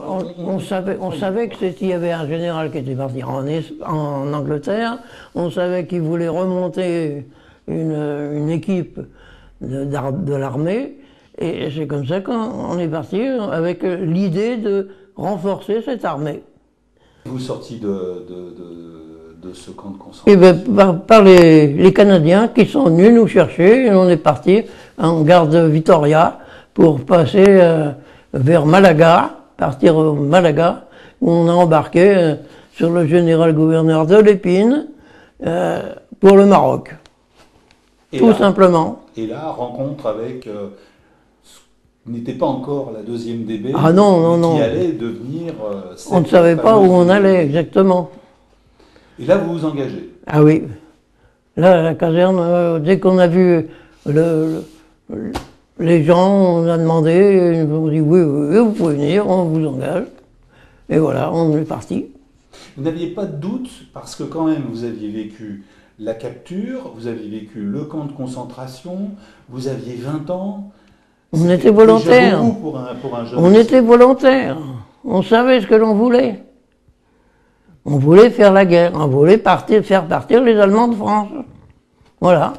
On savait qu'il y avait un général qui était parti en Angleterre, on savait qu'il voulait remonter une équipe de l'armée, et c'est comme ça qu'on est parti avec l'idée de renforcer cette armée. Vous sortiez de ce camp de Et concentration? par les Canadiens qui sont venus nous chercher, et on est parti en gare de Vitoria pour passer vers Malaga, partir au Malaga, où on a embarqué sur le général-gouverneur de l'Épine pour le Maroc. Tout simplement. Et là, rencontre avec ce qui n'était pas encore la deuxième DB, Ah non, non, non. qui allait devenir... On ne savait pas où on allait exactement. Et là, vous vous engagez? Ah oui. Là, à la caserne, dès qu'on a vu les gens, on a demandé, ils nous ont dit oui, oui, vous pouvez venir, on vous engage. Et voilà, on est parti. Vous n'aviez pas de doute, parce que quand même, vous aviez vécu la capture, vous aviez vécu le camp de concentration, vous aviez 20 ans. On était volontaires. Pour un jeune. On était volontaires. On savait ce que l'on voulait. On voulait faire la guerre. On voulait faire partir les Allemands de France. Voilà.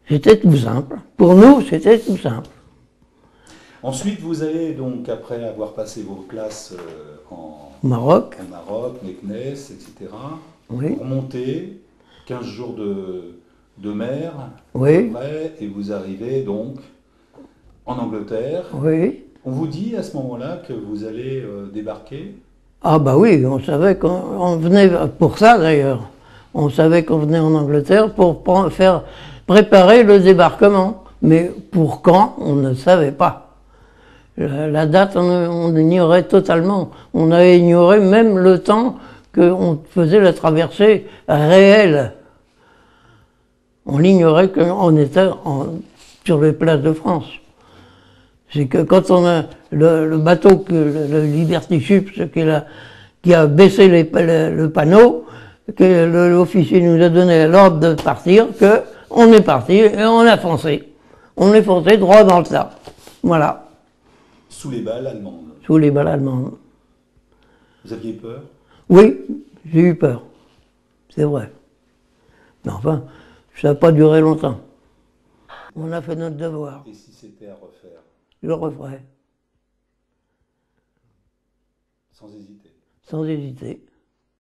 C'était tout simple. Pour nous, c'était tout simple. Ensuite, vous allez donc, après avoir passé vos classes en Maroc, Meknès, etc., oui. remonter 15 jours de mer, Oui. après, et vous arrivez donc en Angleterre. Oui. On vous dit à ce moment-là que vous allez débarquer? Ah bah oui, on savait qu'on venait pour ça d'ailleurs. On savait qu'on venait en Angleterre pour préparer le débarquement. Mais pour quand, on ne savait pas. La date, on ignorait totalement. On a ignoré même le temps qu'on faisait la traversée réelle. On ignorait qu'on était sur les places de France. C'est que quand on a le bateau, le Liberty Ships, qui a baissé le panneau, que l'officier nous a donné l'ordre de partir, qu'on est parti et on a foncé. On est foncé droit dans le tas. Voilà. Sous les balles allemandes. Sous les balles allemandes. Vous aviez peur? Oui, j'ai eu peur. C'est vrai. Mais enfin, ça n'a pas duré longtemps. On a fait notre devoir. Et si c'était à refaire? Je le referai. Sans hésiter. Sans hésiter.